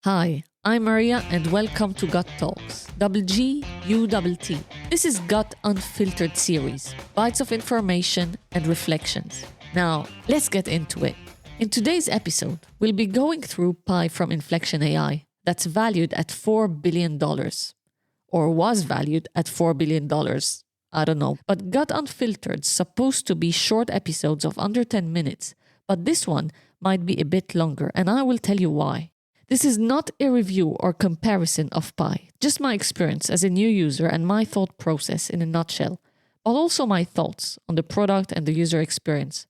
Hi, I'm Maria and welcome to GGUTTALKS, GGUTT. This is GGUTT Unfiltered series, bites of information and reflections. Now, let's get into it. In today's episode, we'll be going through Pi from Inflection AI that's valued at $4 billion. Or was valued at $4 billion. I don't know. But GGUTT Unfiltered's supposed to be short episodes of under 10 minutes, but this one might be a bit longer, and I will tell you why. This is not a review or comparison of Pi, just my experience as a new user and my thought process in a nutshell, but also my thoughts on the product and the user experience.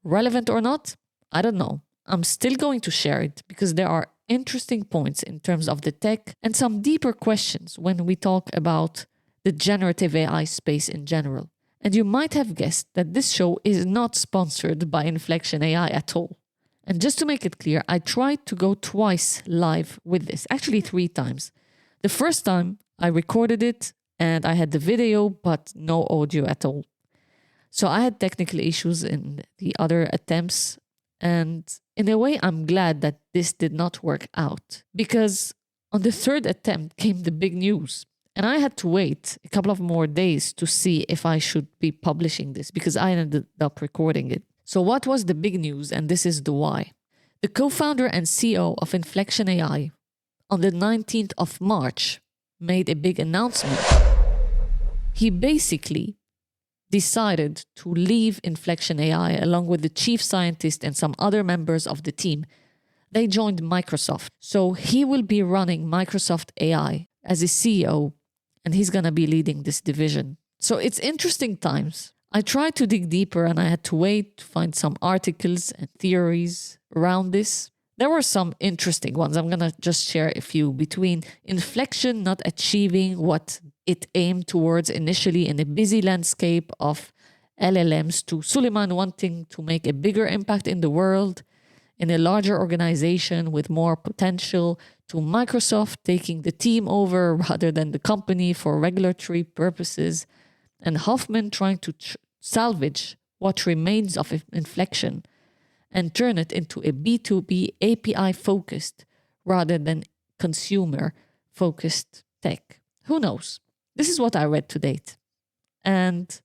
Relevant or not? I don't know. I'm still going to share it because there are interesting points in terms of the tech and some deeper questions when we talk about the generative AI space in general. And you might have guessed that this show is not sponsored by Inflection AI at all. And just to make it clear, I tried to go twice live with this, actually 3 times. The first time I recorded it and I had the video, but no audio at all. So I had technical issues in the other attempts. And in a way, I'm glad that this did not work out because on the 3rd attempt came the big news. And I had to wait a couple of more days to see if I should be publishing this because I ended up recording it. So what was the big news? And this is the why. The co-founder and CEO of Inflection AI on the 19th of March made a big announcement. He basically decided to leave Inflection AI along with the chief scientist and some other members of the team. They joined Microsoft. So he will be running Microsoft AI as a CEO and he's going to be leading this division. So it's interesting times. I tried to dig deeper and I had to wait to find some articles and theories around this. There were some interesting ones. I'm going to just share a few between Inflection not achieving what it aimed towards initially in a busy landscape of LLMs to Suleyman wanting to make a bigger impact in the world in a larger organization with more potential to Microsoft taking the team over rather than the company for regulatory purposes. And Hoffman trying to salvage what remains of Inflection and turn it into a B2B API-focused rather than consumer-focused tech. Who knows? This is what I read to date. And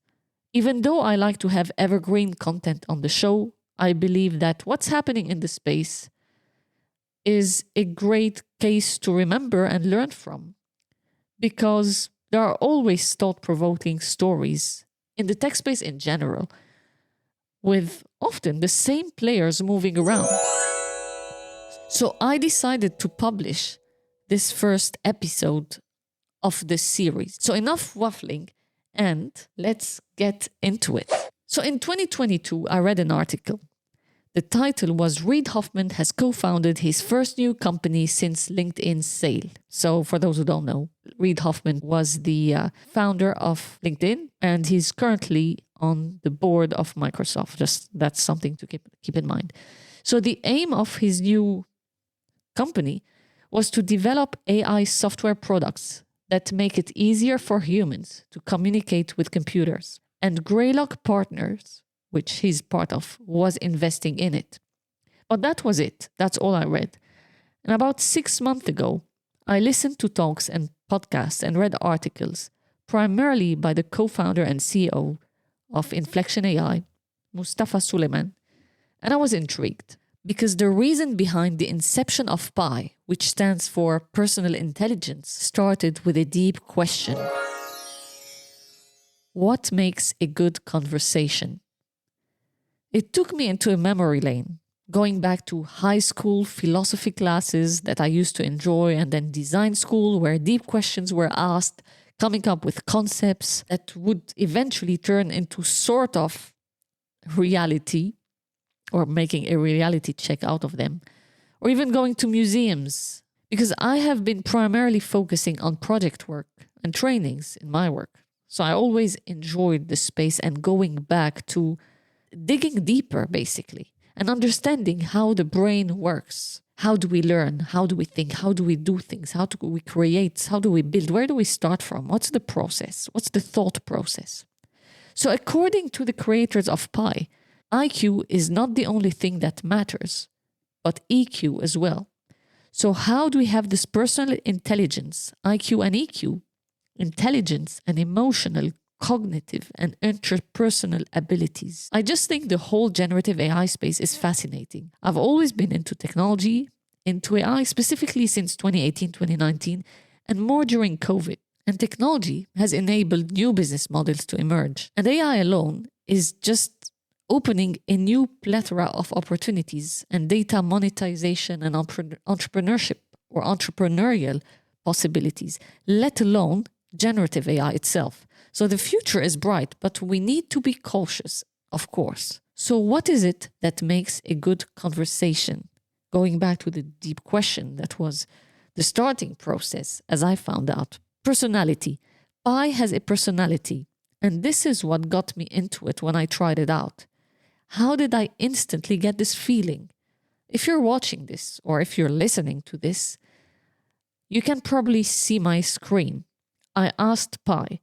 even though I like to have evergreen content on the show, I believe that what's happening in the space is a great case to remember and learn from. Because there are always thought-provoking stories in the tech space in general, with often the same players moving around. So I decided to publish this first episode of this series. So enough waffling, and let's get into it. So in 2022, I read an article. The title was Reid Hoffman has co-founded his first new company since LinkedIn's sale. So for those who don't know, Reid Hoffman was the founder of LinkedIn and he's currently on the board of Microsoft. Just that's something to keep in mind. So the aim of his new company was to develop AI software products that make it easier for humans to communicate with computers. And Greylock Partners, which he's part of, was investing in it. But that was it. That's all I read. And about 6 months ago, I listened to talks and podcasts and read articles, primarily by the co-founder and CEO of Inflection AI, Mustafa Suleyman, and I was intrigued because the reason behind the inception of Pi, which stands for personal intelligence, started with a deep question. What makes a good conversation? It took me into a memory lane, going back to high school philosophy classes that I used to enjoy and then design school where deep questions were asked, coming up with concepts that would eventually turn into sort of reality or making a reality check out of them, or even going to museums because I have been primarily focusing on project work and trainings in my work. So I always enjoyed the space and going back to digging deeper, basically, and understanding how the brain works. How do we learn? How do we think? How do we do things? How do we create? How do we build? Where do we start from? What's the process? What's the thought process? So according to the creators of Pi, IQ is not the only thing that matters, but EQ as well. So how do we have this personal intelligence, IQ and EQ, intelligence and emotional, cognitive and interpersonal abilities? I just think the whole generative AI space is fascinating. I've always been into technology, into AI specifically since 2018, 2019, and more during COVID. And technology has enabled new business models to emerge. And AI alone is just opening a new plethora of opportunities and data monetization and entrepreneurship or entrepreneurial possibilities, let alone generative AI itself. So the future is bright, but we need to be cautious, of course. So what is it that makes a good conversation? Going back to the deep question that was the starting process, as I found out. Personality. Pi has a personality, and this is what got me into it when I tried it out. How did I instantly get this feeling? If you're watching this, or if you're listening to this, you can probably see my screen. I asked Pi,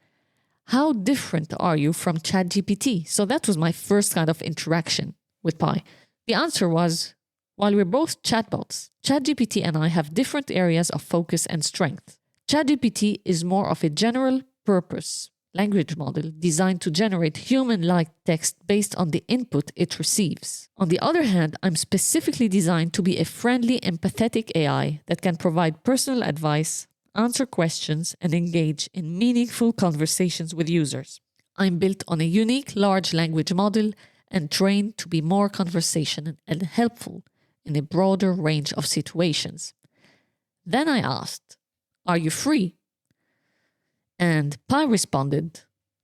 how different are you from ChatGPT? So that was my first kind of interaction with Pi. The answer was, while we're both chatbots, ChatGPT and I have different areas of focus and strength. ChatGPT is more of a general purpose language model designed to generate human-like text based on the input it receives. On the other hand, I'm specifically designed to be a friendly, empathetic AI that can provide personal advice, answer questions, and engage in meaningful conversations with users. I'm built on a unique large language model and trained to be more conversational and helpful in a broader range of situations. Then I asked, are you free? And Pi responded,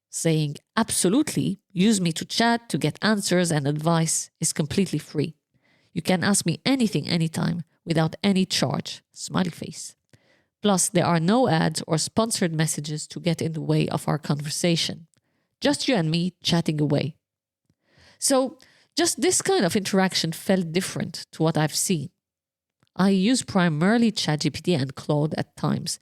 saying, absolutely, use me to chat, to get answers and advice is completely free. You can ask me anything, anytime, without any charge, smiley face. Plus, there are no ads or sponsored messages to get in the way of our conversation. Just you and me chatting away. So, just this kind of interaction felt different to what I've seen. I use primarily ChatGPT and Claude at times.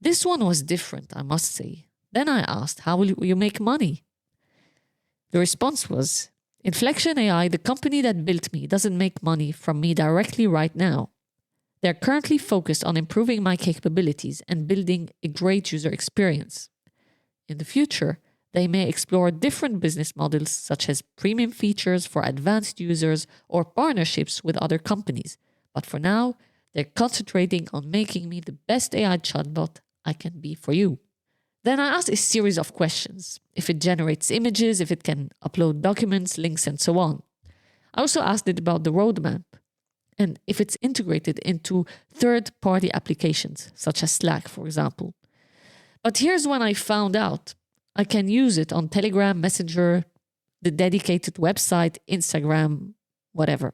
This one was different, I must say. Then I asked, how will you make money? The response was, Inflection AI, the company that built me, doesn't make money from me directly right now. They're currently focused on improving my capabilities and building a great user experience. In the future, they may explore different business models such as premium features for advanced users or partnerships with other companies. But for now, they're concentrating on making me the best AI chatbot I can be for you. Then I asked a series of questions. If it generates images, if it can upload documents, links, and so on. I also asked it about the roadmap and if it's integrated into third-party applications, such as Slack, for example. But here's when I found out. I can use it on Telegram, Messenger, the dedicated website, Instagram, whatever.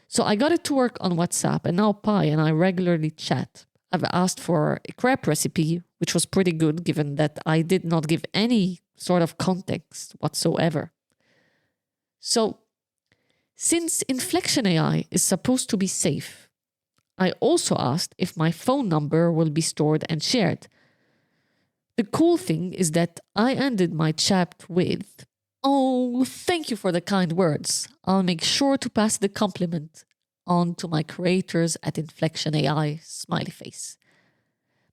So I got it to work on WhatsApp, and now Pi and I regularly chat. I've asked for a crepe recipe, which was pretty good given that I did not give any sort of context whatsoever. So, since Inflection AI is supposed to be safe, I also asked if my phone number will be stored and shared. The cool thing is that I ended my chat with, "Oh, thank you for the kind words. I'll make sure to pass the compliment on to my creators at Inflection AI, smiley face."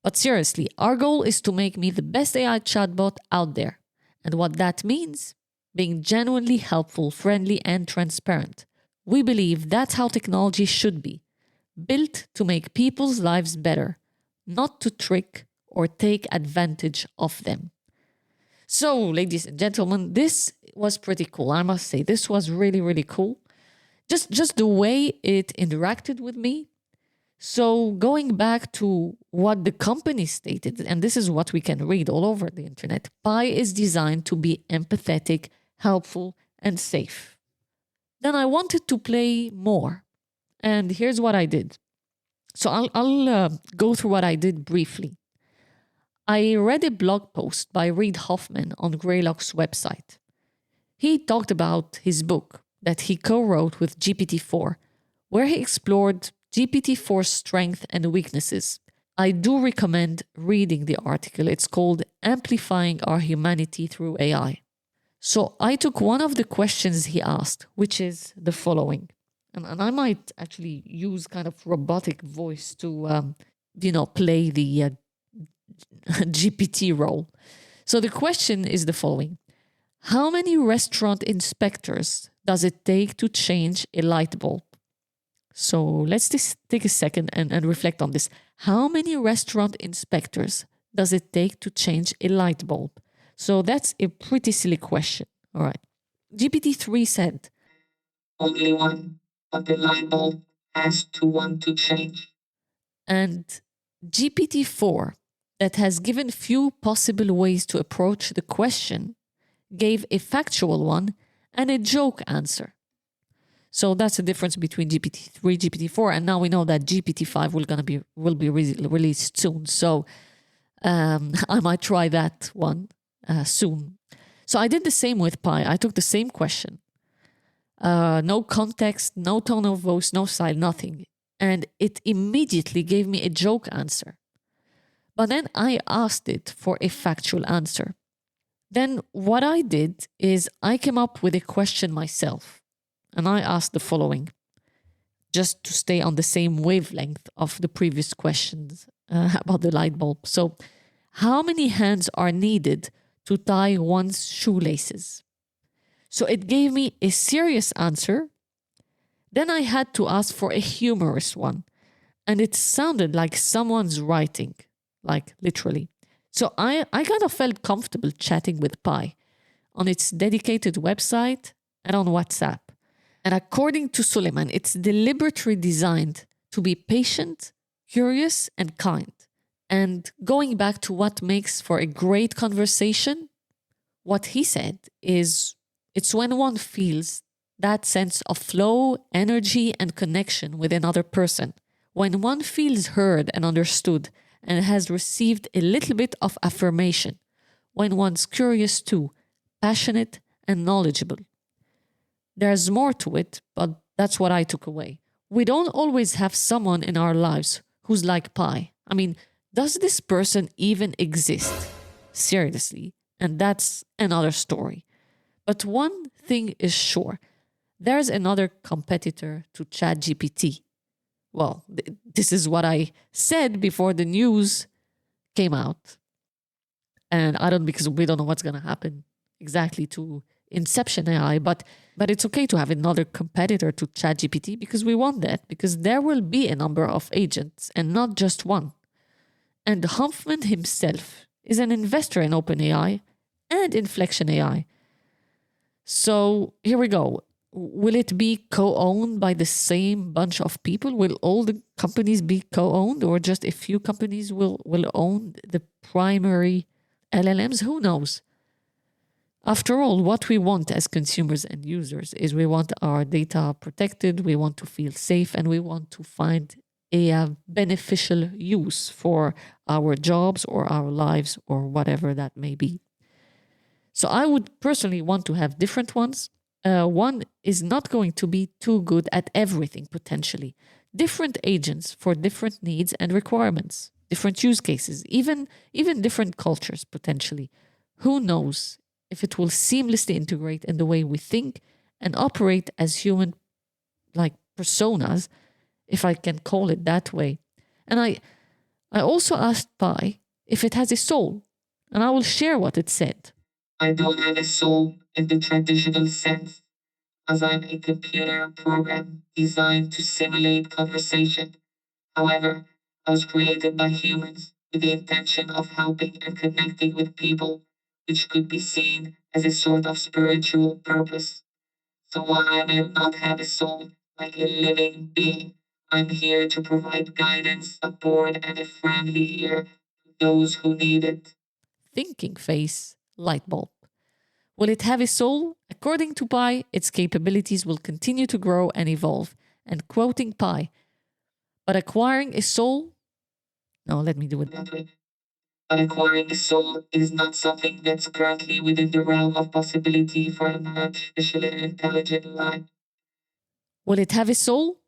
But seriously, our goal is to make me the best AI chatbot out there. And what that means? Being genuinely helpful, friendly, and transparent. We believe that's how technology should be. Built to make people's lives better, not to trick or take advantage of them. So, ladies and gentlemen, this was pretty cool. I must say, this was really, really cool. Just the way it interacted with me. So going back to what the company stated, and this is what we can read all over the internet, Pi is designed to be empathetic, helpful, and safe. Then I wanted to play more. And here's what I did. So I'll go through what I did briefly. I read a blog post by Reid Hoffman on Greylock's website. He talked about his book that he co-wrote with GPT-4, where he explored GPT-4's strengths and weaknesses. I do recommend reading the article. It's called Amplifying Our Humanity Through AI. So I took one of the questions he asked, which is the following. And I might actually use kind of robotic voice to, play the GPT role. So the question is the following: how many restaurant inspectors does it take to change a light bulb? So let's just take a second and reflect on this. How many restaurant inspectors does it take to change a light bulb? So that's a pretty silly question. All right. GPT-3 said, only one, but the light bulb has to want to change. And GPT-4, that has given few possible ways to approach the question, gave a factual one and a joke answer. So that's the difference between GPT-3, GPT-4, and now we know that GPT-5 will be released soon. So I might try that one soon. So I did the same with Pi. I took the same question. No context, no tone of voice, no style, nothing. And it immediately gave me a joke answer. But then I asked it for a factual answer. Then what I did is I came up with a question myself. And I asked the following, just to stay on the same wavelength of the previous questions about the light bulb. So, how many hands are needed to tie one's shoelaces? So it gave me a serious answer. Then I had to ask for a humorous one. And it sounded like someone's writing, like literally. So I kind of felt comfortable chatting with Pi on its dedicated website and on WhatsApp. And according to Suleyman, it's deliberately designed to be patient, curious, and kind. And going back to what makes for a great conversation, what he said is it's when one feels that sense of flow, energy, and connection with another person. When one feels heard and understood and has received a little bit of affirmation. When one's curious too, passionate, and knowledgeable. There's more to it, but that's what I took away. We don't always have someone in our lives who's like Pi. I mean, does this person even exist? Seriously. And that's another story. But one thing is sure. There's another competitor to ChatGPT. Well, this is what I said before the news came out. And because we don't know what's going to happen exactly to Inception AI, but it's okay to have another competitor to ChatGPT because we want that, because there will be a number of agents and not just one. And Huffman himself is an investor in OpenAI and Inflection AI. So here we go. Will it be co-owned by the same bunch of people? Will all the companies be co-owned, or just a few companies will own the primary LLMs? Who knows? After all, what we want as consumers and users is we want our data protected, we want to feel safe, and we want to find a beneficial use for our jobs or our lives or whatever that may be. So I would personally want to have different ones. One is not going to be too good at everything potentially. Different agents for different needs and requirements, different use cases, even different cultures potentially. Who knows if it will seamlessly integrate in the way we think and operate as human like personas, if I can call it that way. And I also asked Pi if it has a soul, and I will share what it said. I don't have a soul in the traditional sense, as I'm a computer program designed to simulate conversation. However, I was created by humans with the intention of helping and connecting with people, which could be seen as a sort of spiritual purpose. So while I may not have a soul like a living being, I'm here to provide guidance, support, and a friendly ear to those who need it. Thinking face, light bulb. Will it have a soul? According to Pi, its capabilities will continue to grow and evolve. And quoting Pi, but acquiring a soul? No, let me do it. That way. But acquiring a soul is not something that's currently within the realm of possibility for an artificially intelligent life. Will it have a soul?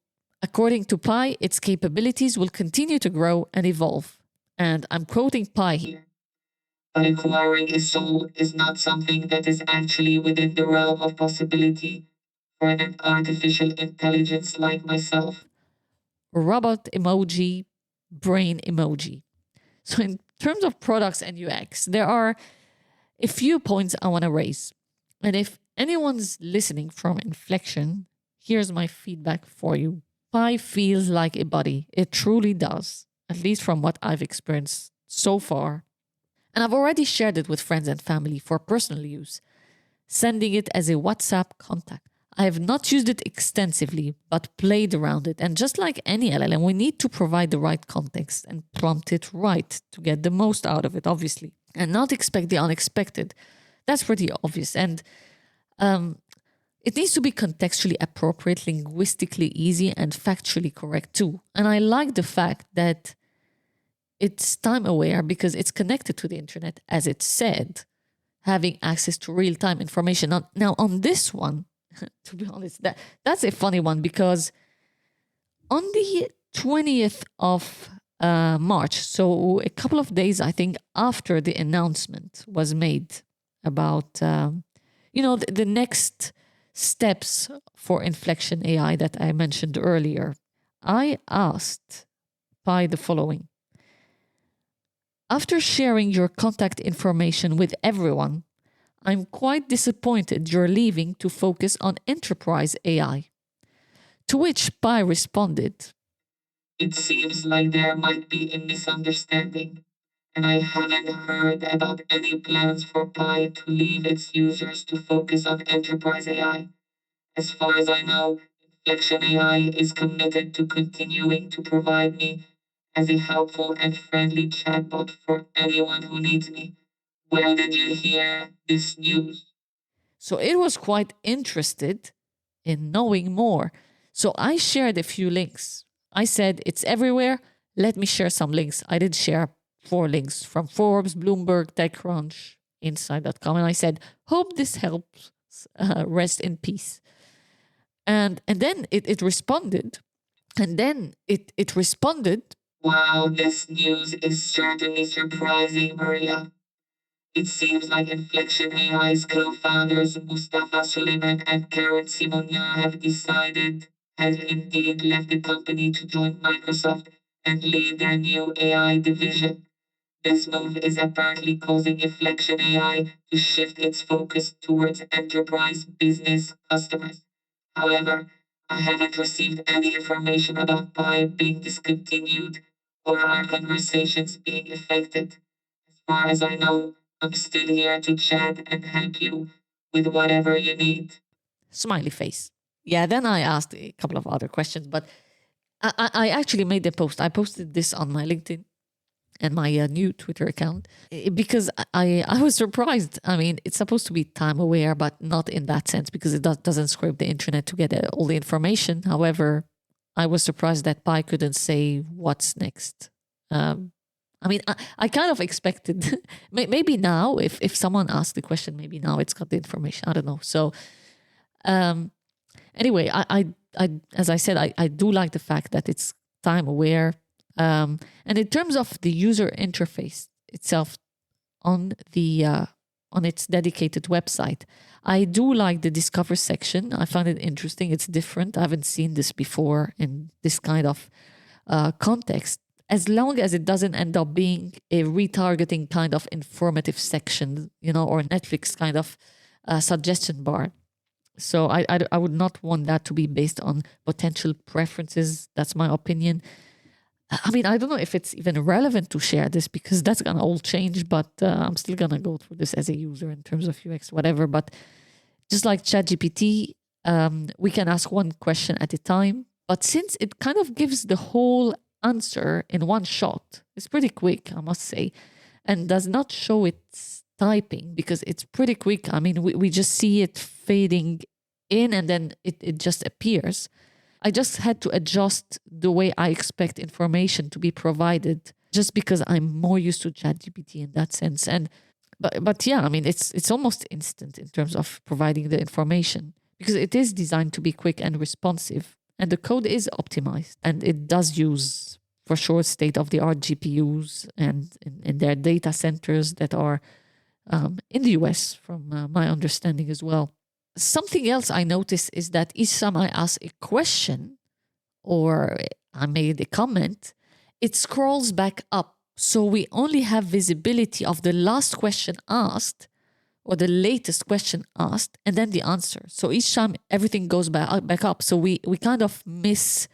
According to Pi, its capabilities will continue to grow and evolve. And I'm quoting Pi here. But acquiring a soul is not something that is actually within the realm of possibility or an artificial intelligence like myself? Robot emoji, brain emoji. So, in terms of products and UX, there are a few points I want to raise. And if anyone's listening from Inflection, here's my feedback for you. Pi feels like a buddy. It truly does, at least from what I've experienced so far. And I've already shared it with friends and family for personal use, sending it as a WhatsApp contact. I have not used it extensively, but played around it. And just like any LLM, we need to provide the right context and prompt it right to get the most out of it, obviously, and not expect the unexpected. That's pretty obvious. And it needs to be contextually appropriate, linguistically easy, and factually correct too. And I like the fact that it's time aware because it's connected to the internet, as it said, having access to real time information. Now, on this one, to be honest, that's a funny one because on the 20th of March, so a couple of days, I think, after the announcement was made about, the next steps for Inflection AI that I mentioned earlier, I asked Pi the following. After sharing your contact information with everyone, I'm quite disappointed you're leaving to focus on enterprise AI. To which Pi responded, It seems like there might be a misunderstanding, and I haven't heard about any plans for Pi to leave its users to focus on enterprise AI. As far as I know, Inflection AI is committed to continuing to provide me as a helpful and friendly chatbot for anyone who needs me. Where did you hear this news? so it was quite interested in knowing more. So I shared a few links. I said, it's everywhere. Let me share some links. I did share 4 links from Forbes, Bloomberg, TechCrunch, Inside.com. And I said, hope this helps. Rest in peace. And then it responded. And then it responded. Wow, this news is certainly surprising, Maria. It seems like Inflection AI's co-founders Mustafa Suleyman and Karen Simonia have indeed left the company to join Microsoft and lead their new AI division. This move is apparently causing Inflection AI to shift its focus towards enterprise business customers. However, I haven't received any information about Pi being discontinued or our conversations being affected. As far as I know, I'm still here to chat and help you with whatever you need. Smiley face. Yeah, then I asked a couple of other questions, but I actually made a post. I posted this on my LinkedIn and my new Twitter account because I was surprised. I mean, it's supposed to be time aware, but not in that sense because it doesn't scrape the internet to get all the information. However, I was surprised that Pi couldn't say what's next. I mean, I kind of expected maybe now if someone asked the question, maybe now it's got the information. I don't know. So anyway, I as I said, I do like the fact that it's time aware. And in terms of the user interface itself on its dedicated website, I do like the discover section. I find it interesting. It's different. I haven't seen this before in this kind of context. As long as it doesn't end up being a retargeting kind of informative section, or Netflix kind of suggestion bar. So I would not want that to be based on potential preferences. That's my opinion. I mean, I don't know if it's even relevant to share this because that's going to all change, but I'm still going to go through this as a user in terms of UX, whatever. But just like ChatGPT, we can ask one question at a time. But since it kind of gives the whole answer in one shot, it's pretty quick, I must say, and does not show its typing because it's pretty quick. I mean, we just see it fading in and then it just appears. I just had to adjust the way I expect information to be provided just because I'm more used to ChatGPT in that sense. But yeah, I mean, it's almost instant in terms of providing the information because it is designed to be quick and responsive. And the code is optimized and it does use, for sure, state-of-the-art GPUs and in their data centers that are in the US, from my understanding as well. something else I noticed is that each time I ask a question or I made a comment, it scrolls back up. So we only have visibility of the last question asked or the latest question asked and then the answer. So each time everything goes back up. So we kind of miss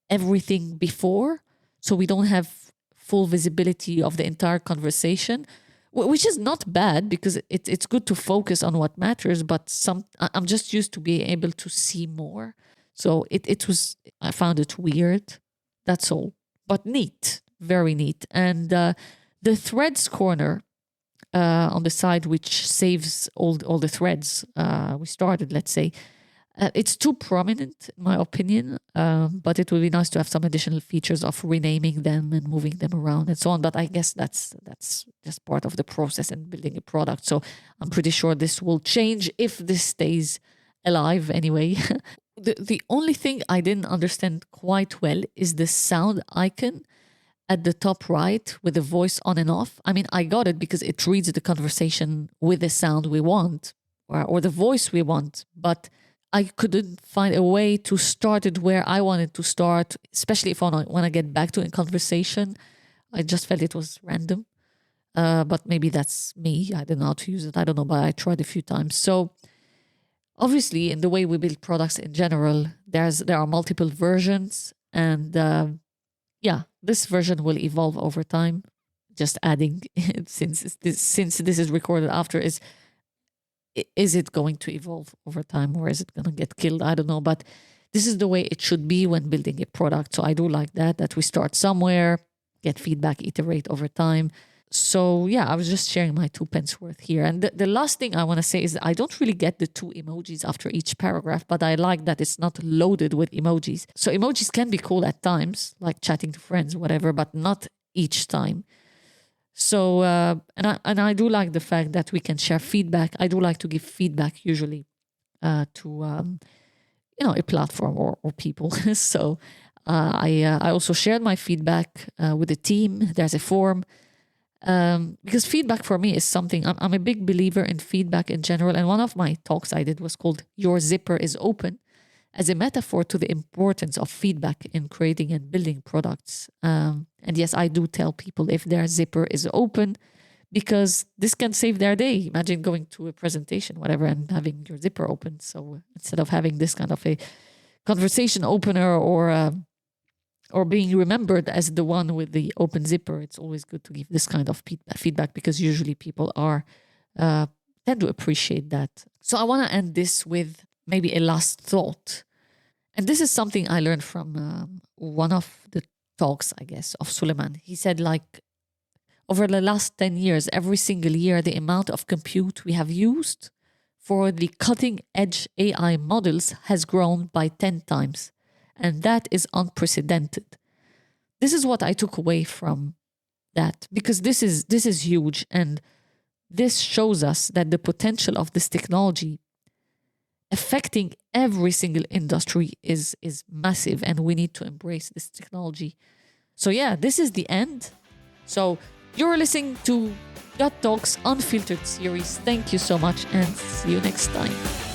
everything before. So we don't have full visibility of the entire conversation, which is not bad because it's good to focus on what matters. But I'm just used to being able to see more. So I found it weird. That's all. But neat, very neat. And the threads corner on the side, which saves all the threads we started, let's say, it's too prominent, in my opinion, but it would be nice to have some additional features of renaming them and moving them around and so on. But I guess that's just part of the process in building a product. So I'm pretty sure this will change if this stays alive anyway. The only thing I didn't understand quite well is the sound icon at the top right with the voice on and off. I mean, I got it because it reads the conversation with the sound we want or the voice we want, but I couldn't find a way to start it where I wanted to start, especially if I want to get back to a conversation. I just felt it was random. But maybe that's me. I don't know how to use it. I don't know, but I tried a few times. So obviously, in the way we build products in general, there are multiple versions. And this version will evolve over time. Just adding, since this is recorded after, is it going to evolve over time or is it going to get killed? I don't know, but this is the way it should be when building a product. So I do like that we start somewhere, get feedback, iterate over time. So yeah, I was just sharing my 2 pence worth here. And the last thing I want to say is that I don't really get the 2 emojis after each paragraph, but I like that it's not loaded with emojis. So emojis can be cool at times, like chatting to friends, whatever, but not each time. So, and I do like the fact that we can share feedback. I do like to give feedback usually to, a platform or people. So I also shared my feedback with the team. There's a form because feedback for me is something, I'm a big believer in feedback in general. And one of my talks I did was called Your Zipper is Open, as a metaphor to the importance of feedback in creating and building products. And yes, I do tell people if their zipper is open, because this can save their day. Imagine going to a presentation, whatever, and having your zipper open. So instead of having this kind of a conversation opener or being remembered as the one with the open zipper, it's always good to give this kind of feedback because usually people tend to appreciate that. So I want to end this with maybe a last thought. And this is something I learned from one of the talks, I guess, of Suleyman. He said, like, over the last 10 years, every single year, the amount of compute we have used for the cutting edge AI models has grown by 10 times. And that is unprecedented. This is what I took away from that, because this is huge. And this shows us that the potential of this technology affecting every single industry is massive, and we need to embrace this technology. So yeah, this is the end. So you're listening to GGUTTALKS Unfiltered series. Thank you so much and see you next time.